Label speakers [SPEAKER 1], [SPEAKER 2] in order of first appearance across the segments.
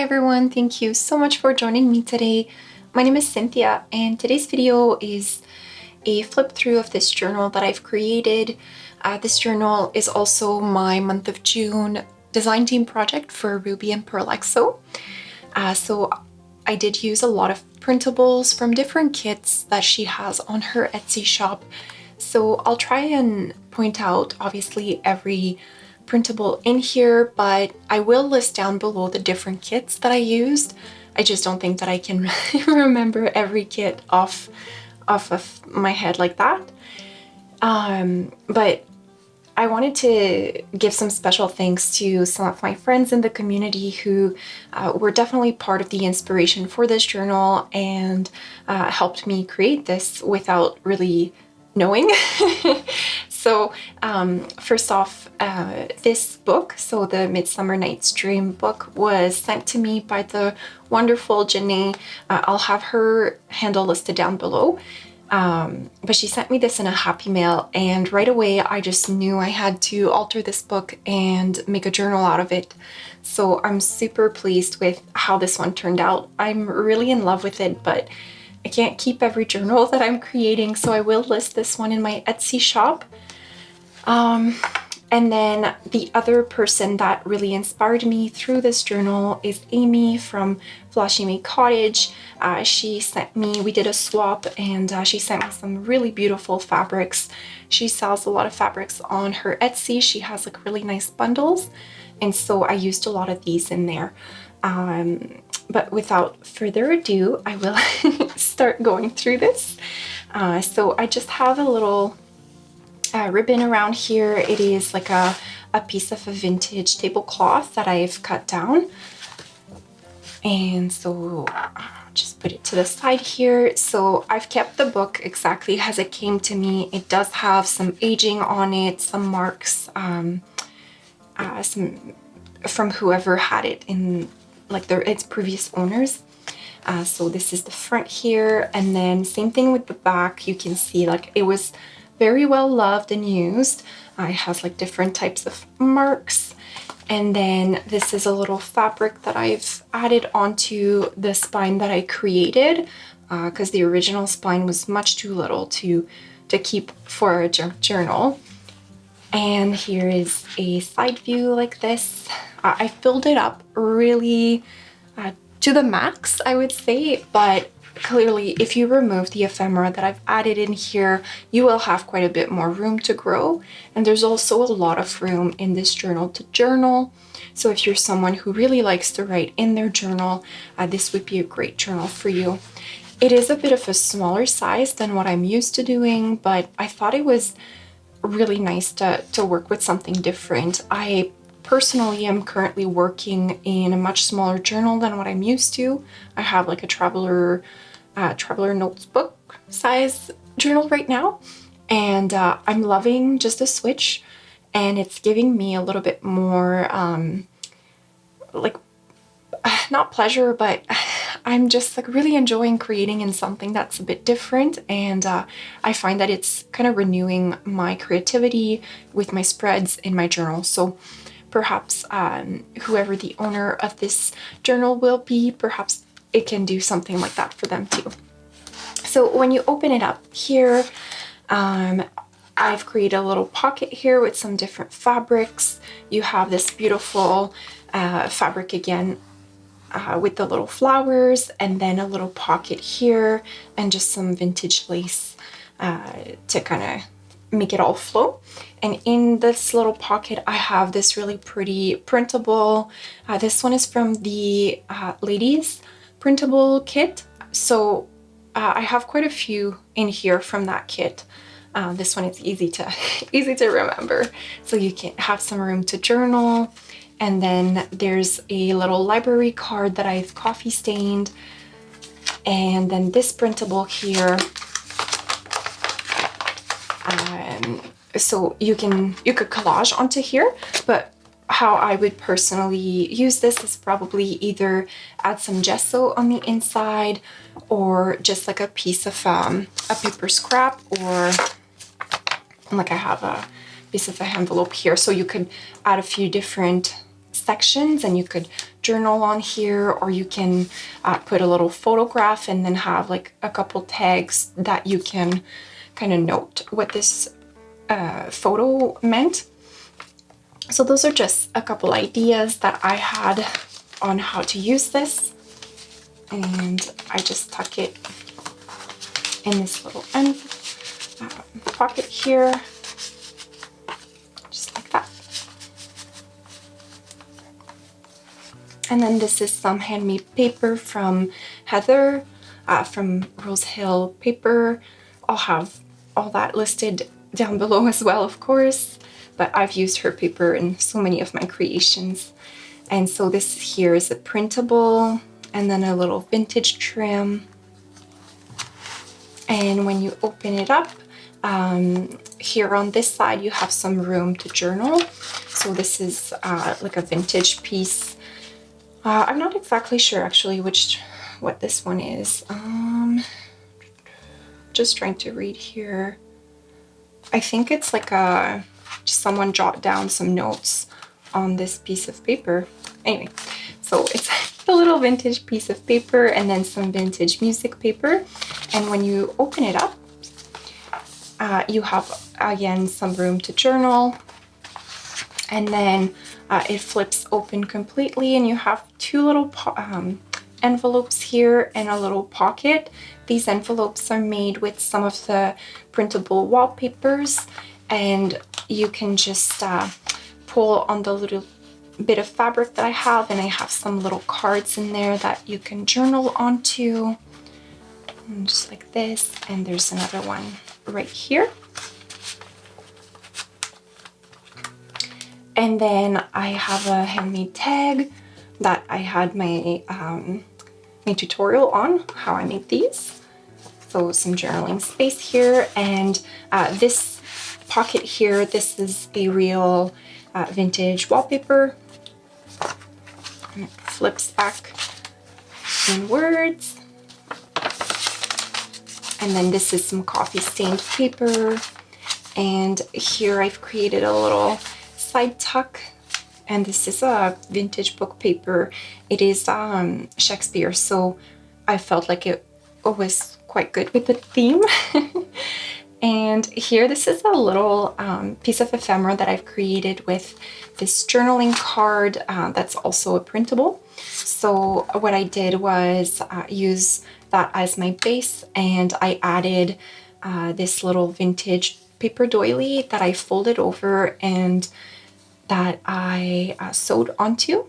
[SPEAKER 1] everyone, thank you so much for joining me today. My name is Cynthia and today's video is a flip through of this journal that I've created. This journal is also my month of June design team project for Ruby and Pearlxo. So I did use a lot of printables from different kits that she has on her Etsy shop. So I'll try and point out obviously every printable in here, but I will list down below the different kits that I used. I just don't think that I can remember every kit off of my head like that. But I wanted to give some special thanks to some of my friends in the community who were definitely part of the inspiration for this journal and helped me create this without really knowing. So first off, this book, so the Midsummer Night's Dream book, was sent to me by the wonderful Janae. I'll have her handle listed down below. But she sent me this in a happy mail, and right away I just knew I had to alter this book and make a journal out of it. So I'm super pleased with how this one turned out. I'm really in love with it, but I can't keep every journal that I'm creating, so I will list this one in my Etsy shop. And then the other person that really inspired me through this journal is Amy from Floshy Mae Cottage. She sent me, we did a swap, and she sent me some really beautiful fabrics. She sells a lot of fabrics on her Etsy. She has like really nice bundles, and so I used a lot of these in there. But without further ado, I will start going through this. So I just have a little ribbon around here. It is like a piece of a vintage tablecloth that I've cut down. And so just put it to the side here. So I've kept the book exactly as it came to me. It does have some aging on it, some marks, some from whoever had it in like its previous owners. So this is the front here, and then same thing with the back. You can see like it was very well loved and used. It has like different types of marks. And then this is a little fabric that I've added onto the spine that I created because the original spine was much too little to keep for a junk journal. And here is a side view like this. I filled it up really to the max, I would say, but clearly if you remove the ephemera that I've added in here, you will have quite a bit more room to grow. And there's also a lot of room in this journal to journal. So if you're someone who really likes to write in their journal, this would be a great journal for you. It is a bit of a smaller size than what I'm used to doing, but I thought it was really nice to work with something different. I personally am currently working in a much smaller journal than what I'm used to. I have like a traveler notes book size journal right now, and I'm loving just a switch, and it's giving me a little bit more like not pleasure, but I'm just like really enjoying creating in something that's a bit different, and I find that it's kind of renewing my creativity with my spreads in my journal. So perhaps whoever the owner of this journal will be, perhaps it can do something like that for them too. So when you open it up here, I've created a little pocket here with some different fabrics. You have this beautiful fabric again with the little flowers, and then a little pocket here and just some vintage lace to kind of make it all flow. And in this little pocket I have this really pretty printable. This one is from the ladies printable kit, so I have quite a few in here from that kit. This one is easy to remember, so you can have some room to journal. And then there's a little library card that I've coffee stained, and then this printable here. So you could collage onto here, but how I would personally use this is probably either add some gesso on the inside, or just like a piece of a paper scrap, or like I have a piece of an envelope here, so you could add a few different sections, and you could journal on here, or you can put a little photograph and then have like a couple tags that you can kind of note what this photo meant. So those are just a couple ideas that I had on how to use this. And I just tuck it in this little pocket here, just like that. And then this is some handmade paper from Heather from RoseHillPaper. I'll have all that listed down below as well, of course, but I've used her paper in so many of my creations. And so this here is a printable, and then a little vintage trim. And when you open it up, here on this side you have some room to journal. So this is like a vintage piece. I'm not exactly sure actually what this one is. Just trying to read here. I think it's like someone jot down some notes on this piece of paper. Anyway, so it's a little vintage piece of paper and then some vintage music paper. And when you open it up, you have again some room to journal. And then it flips open completely, and you have two little envelopes here and a little pocket. These envelopes are made with some of the printable wallpapers, and you can just pull on the little bit of fabric that I have, and I have some little cards in there that you can journal onto, and just like this. And there's another one right here. And then I have a handmade tag that I had my tutorial on how I make these. So some journaling space here, and this pocket here, this is a real vintage wallpaper. And it flips back inwards. And then this is some coffee stained paper. And here I've created a little side tuck, and this is a vintage book paper. It is Shakespeare, so I felt like it was quite good with the theme. And here, this is a little piece of ephemera that I've created with this journaling card that's also a printable. So what I did was use that as my base, and I added this little vintage paper doily that I folded over and that I sewed onto.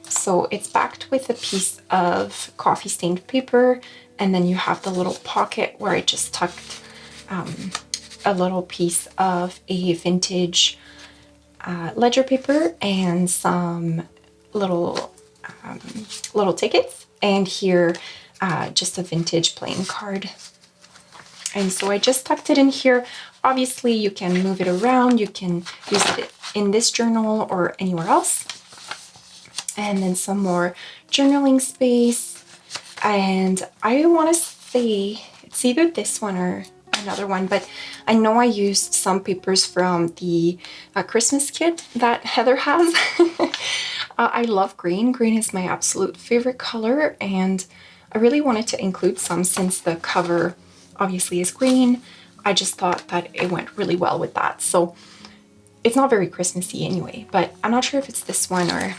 [SPEAKER 1] So it's backed with a piece of coffee stained paper, and then you have the little pocket where I just tucked a little piece of a vintage ledger paper and some little tickets, and here just a vintage playing card. And so I just tucked it in here. Obviously you can move it around, you can use it in this journal or anywhere else. And then some more journaling space. And I want to say it's either this one or another one, but I know I used some papers from the Christmas kit that Heather has. I love green. Green is my absolute favorite color, and I really wanted to include some since the cover obviously is green. I just thought that it went really well with that. So it's not very Christmassy anyway, but I'm not sure if it's this one or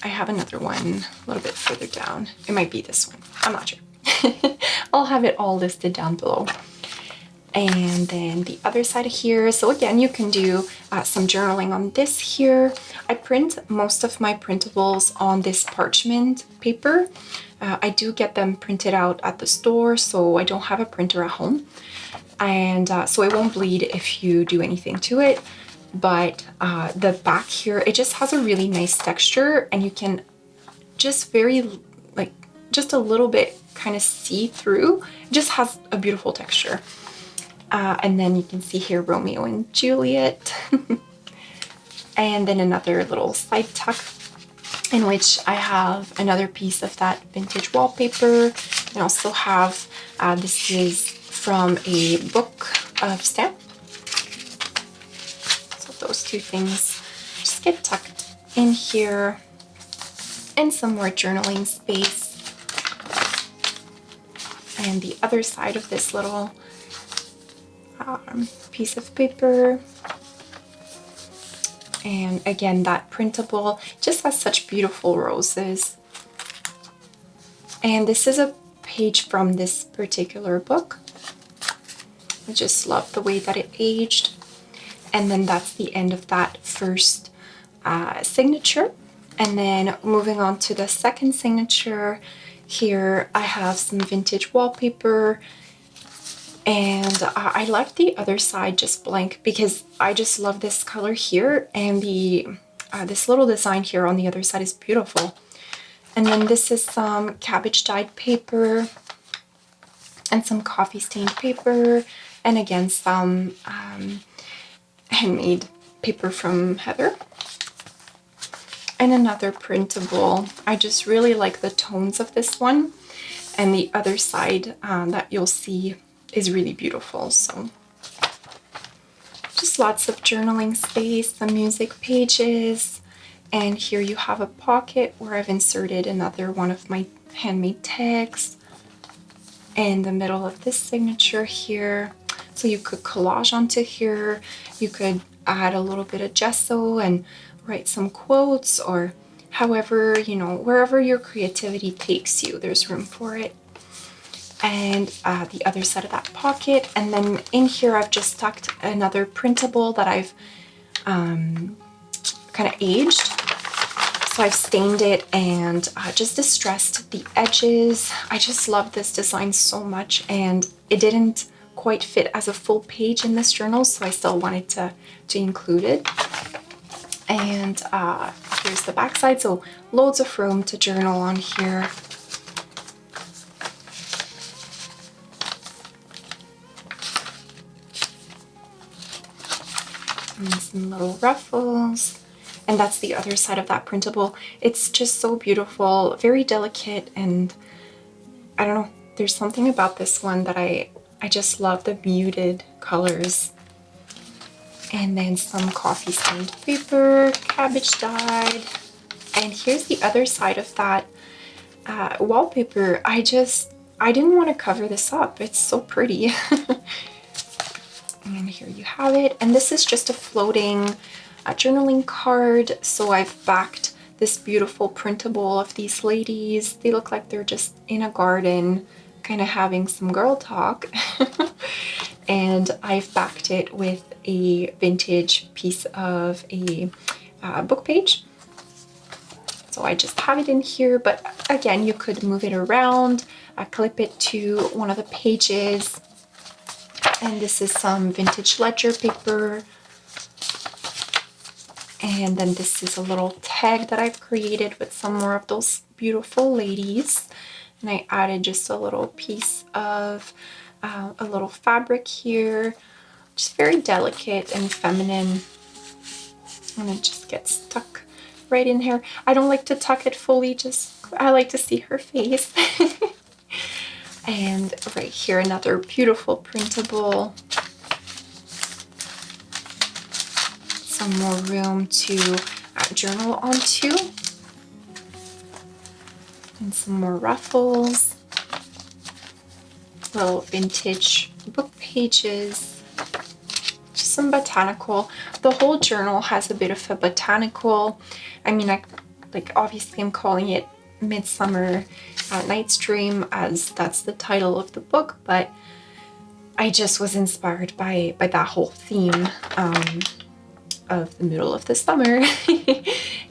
[SPEAKER 1] I have another one a little bit further down. It might be this one. I'm not sure. I'll have it all listed down below. And then the other side here. So again, you can do some journaling on this here. I print most of my printables on this parchment paper. I do get them printed out at the store, so I don't have a printer at home. And so it won't bleed if you do anything to it. But the back here, it just has a really nice texture, and you can just just a little bit kind of see through. It just has a beautiful texture. And then you can see here Romeo and Juliet. And then another little side tuck in which I have another piece of that vintage wallpaper. I also have, this is from a book of stamp. So those two things just get tucked in here. and some more journaling space. And the other side of this little piece of paper. And again, that printable just has such beautiful roses. And this is a page from this particular book. I just love the way that it aged. And then that's the end of that first signature. And then moving on to the second signature, here I have some vintage wallpaper. And I left the other side just blank because I just love this color here, and the this little design here on the other side is beautiful. And then this is some cabbage dyed paper and some coffee stained paper, and again some handmade paper from Heather. And another printable. I just really like the tones of this one, and the other side that you'll see is really beautiful. So just lots of journaling space, some music pages, and here you have a pocket where I've inserted another one of my handmade tags in the middle of this signature here. So you could collage onto here, you could add a little bit of gesso and write some quotes, or however, you know, wherever your creativity takes you, there's room for it. And the other side of that pocket. And then in here I've just tucked another printable that I've kind of aged. So I've stained it and just distressed the edges. I just love this design so much, and it didn't quite fit as a full page in this journal, so I still wanted to include it. And here's the back side, so loads of room to journal on here. And some little ruffles, and that's the other side of that printable. It's just so beautiful, very delicate, and I don't know, there's something about this one that I just love the muted colors. And then some coffee stained paper, cabbage dyed, and here's the other side of that wallpaper. I didn't want to cover this up, it's so pretty. And here you have it. And this is just a floating journaling card. So I've backed this beautiful printable of these ladies. They look like they're just in a garden, kind of having some girl talk. And I've backed it with a vintage piece of a book page. So I just have it in here, but again, you could move it around, clip it to one of the pages. And this is some vintage ledger paper. And then this is a little tag that I've created with some more of those beautiful ladies. And I added just a little piece of a little fabric here, just very delicate and feminine. And it just gets stuck right in here. I don't like to tuck it fully, I like to see her face. And right here, another beautiful printable. Some more room to journal onto. And some more ruffles. Little vintage book pages. Just some botanical. The whole journal has a bit of a botanical. I mean, obviously I'm calling it Midsummer Night's Dream, as that's the title of the book, but I just was inspired by that whole theme of the middle of the summer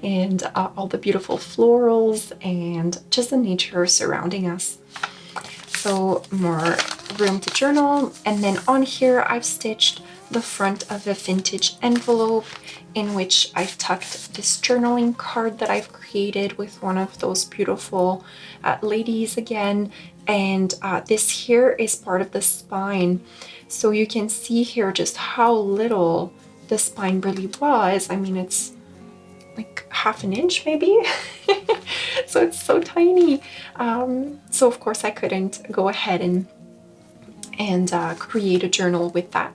[SPEAKER 1] and all the beautiful florals and just the nature surrounding us. So more room to journal. And then on here I've stitched the front of a vintage envelope in which I've tucked this journaling card that I've created with one of those beautiful ladies again. And this here is part of the spine. So you can see here just how little the spine really was. I mean, it's like half an inch maybe. So it's so tiny. So of course I couldn't go ahead and create a journal with that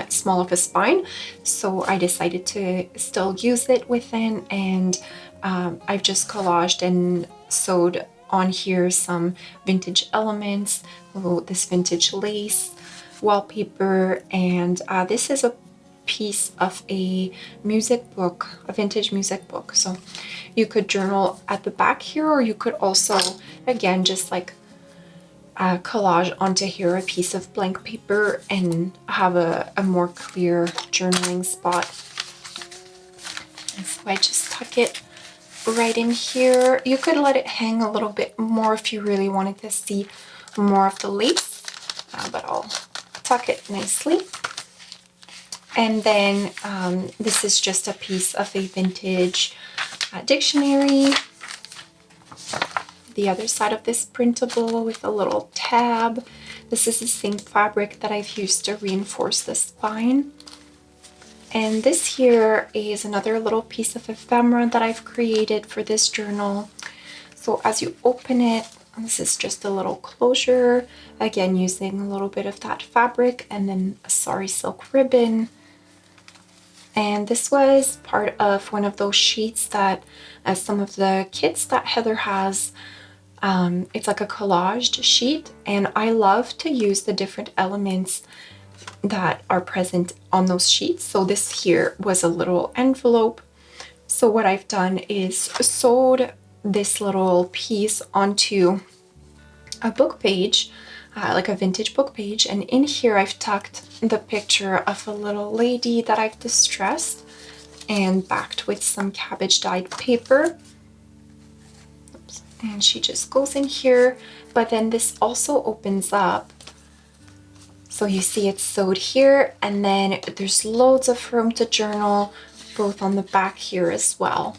[SPEAKER 1] small of a spine. So I decided to still use it within and I've just collaged and sewed on here some vintage elements, this vintage lace, wallpaper, and this is a piece of a music book, a vintage music book. So you could journal at the back here, or you could also, again, just like collage onto here a piece of blank paper and have a more clear journaling spot. And so I just tuck it right in here. You could let it hang a little bit more if you really wanted to see more of the lace, but I'll tuck it nicely. And then this is just a piece of a vintage dictionary. The other side of this printable with a little tab. This is the same fabric that I've used to reinforce the spine. And this here is another little piece of ephemera that I've created for this journal. So as you open it, this is just a little closure, again using a little bit of that fabric and then a sari silk ribbon. And this was part of one of those sheets that some of the kits that Heather has, it's like a collaged sheet, and I love to use the different elements that are present on those sheets. So this here was a little envelope. So what I've done is sewed this little piece onto a book page, like a vintage book page, and in here I've tucked the picture of a little lady that I've distressed and backed with some cabbage dyed paper. Oops. And she just goes in here, but then this also opens up. So you see it's sewed here, and then there's loads of room to journal both on the back here as well.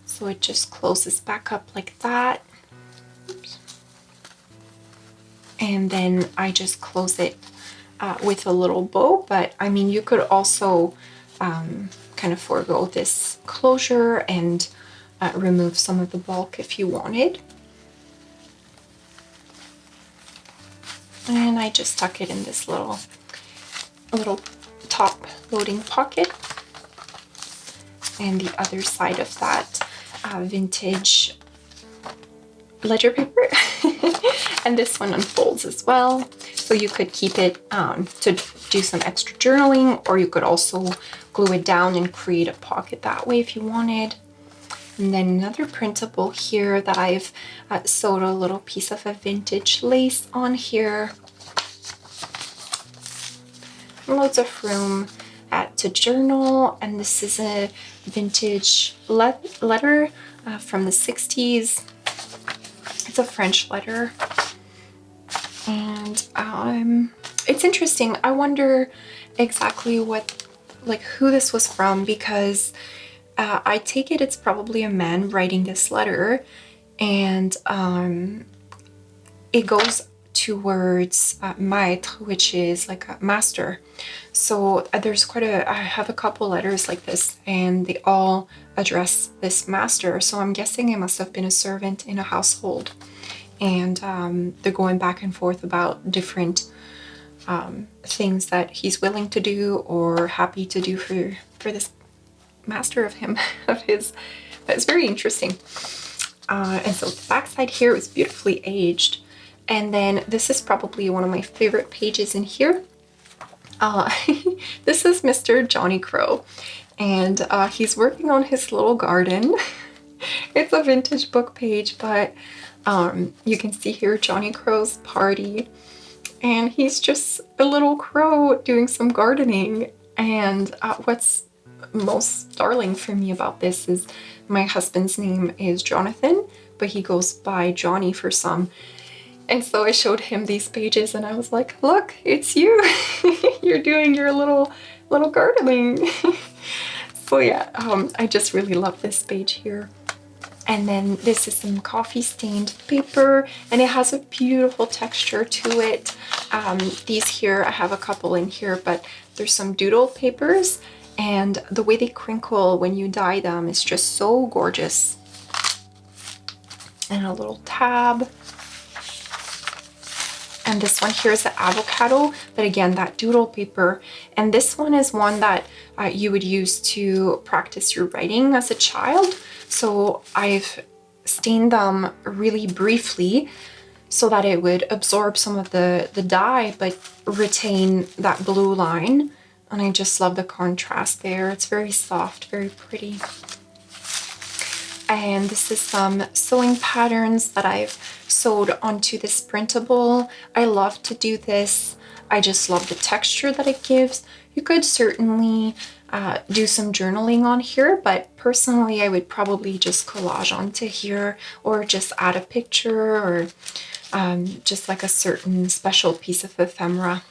[SPEAKER 1] So it just closes back up like that. Oops. And then I just close it with a little bow, but I mean, you could also kind of forego this closure and remove some of the bulk if you wanted. And I just tuck it in this little top loading pocket. And the other side of that vintage ledger paper. And this one unfolds as well. So you could keep it to do some extra journaling, or you could also glue it down and create a pocket that way if you wanted. And then another printable here that I've sewed a little piece of a vintage lace on here. Loads of room to journal, and this is a vintage letter from the 60s. It's a French letter, and it's interesting. I wonder exactly who this was from, because I take it it's probably a man writing this letter, and it goes towards maître, which is like a master. So there's I have a couple letters like this, and they all address this master. So I'm guessing it must have been a servant in a household, and they're going back and forth about different things that he's willing to do or happy to do for this master of his. It's very interesting. And so the back side here is beautifully aged. And then this is probably one of my favorite pages in here. This is Mr. Johnny Crow, and he's working on his little garden. It's a vintage book page, but you can see here Johnny Crow's party, and he's just a little crow doing some gardening. And what's most darling for me about this is my husband's name is Jonathan, but he goes by Johnny for some. And so I showed him these pages, and I was like, look, it's you. You're doing your little gardening. So yeah, I just really love this page here. And then this is some coffee stained paper, and it has a beautiful texture to it. These here, I have a couple in here, but there's some doodle papers, and the way they crinkle when you dye them is just so gorgeous. And a little tab. And this one here is the avocado, but again, that doodle paper. And this one is one that you would use to practice your writing as a child. So I've stained them really briefly so that it would absorb some of the dye, but retain that blue line. And I just love the contrast there. It's very soft, very pretty. And this is some sewing patterns that I've sewed onto this printable. I love to do this. I just love the texture that it gives. You could certainly do some journaling on here, but personally I would probably just collage onto here, or just add a picture, or just like a certain special piece of ephemera.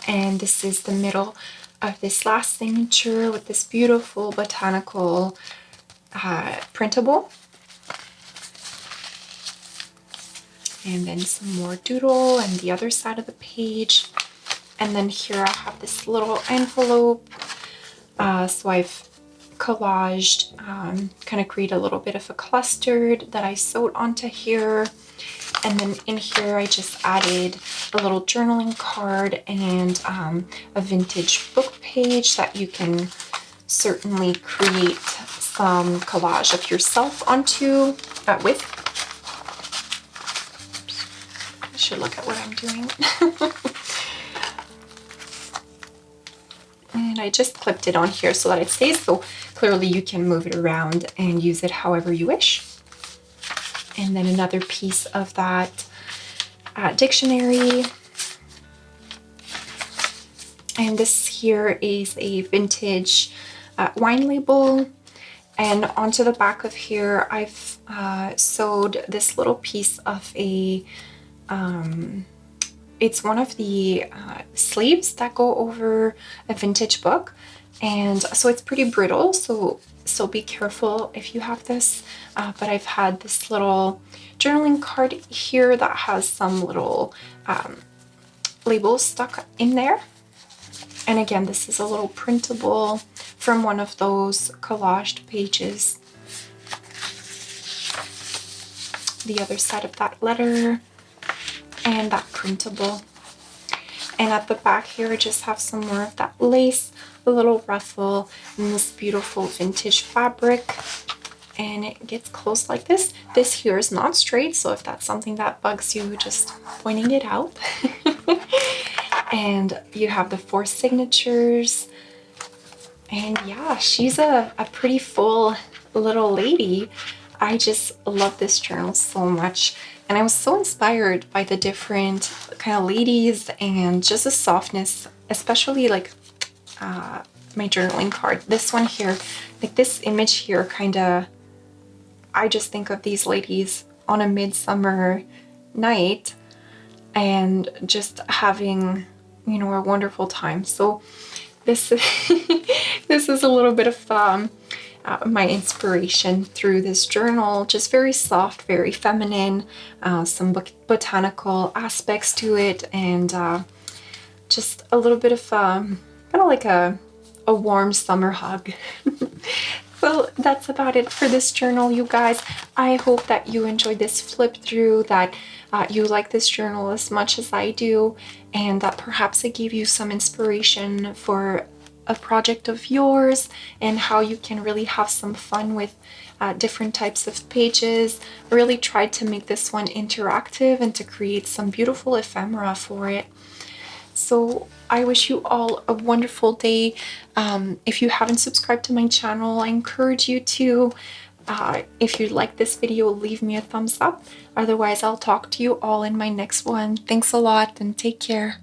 [SPEAKER 1] And this is the middle of this last signature with this beautiful botanical printable. And then some more doodle and the other side of the page. And then here I have this little envelope. So I've collaged, kind of create a little bit of a cluster that I sewed onto here. And then in here I just added a little journaling card and a vintage book page that you can certainly create some collage of yourself onto with. I should look at what I'm doing. And I just clipped it on here so that it stays, so clearly you can move it around and use it however you wish. And then another piece of that dictionary. And this here is a vintage wine label. And onto the back of here, I've sewed this little piece of a, it's one of the sleeves that go over a vintage book. And so it's pretty brittle, so be careful if you have this. But I've had this little journaling card here that has some little labels stuck in there. And again, this is a little printable from one of those collaged pages. The other side of that letter and that printable. And at the back here, I just have some more of that lace, a little ruffle, and this beautiful vintage fabric. And it gets closed like this. This here is not straight, so if that's something that bugs you, just pointing it out. And you have the 4 signatures. And yeah, she's a pretty full little lady. I just love this journal so much. And I was so inspired by the different kind of ladies and just the softness, especially like my journaling card. This one here, like this image here, kind of, I just think of these ladies on a midsummer night and just having, you know, a wonderful time. So this this is a little bit of my inspiration through this journal. Just very soft, very feminine, some botanical aspects to it, and just a little bit of kind of like a warm summer hug. Well, that's about it for this journal, you guys. I hope that you enjoyed this flip through, that you like this journal as much as I do, and that perhaps it gave you some inspiration for a project of yours and how you can really have some fun with different types of pages. I really tried to make this one interactive and to create some beautiful ephemera for it. So I wish you all a wonderful day. If you haven't subscribed to my channel, I encourage you to. If you like this video, leave me a thumbs up. Otherwise, I'll talk to you all in my next one. Thanks a lot and take care.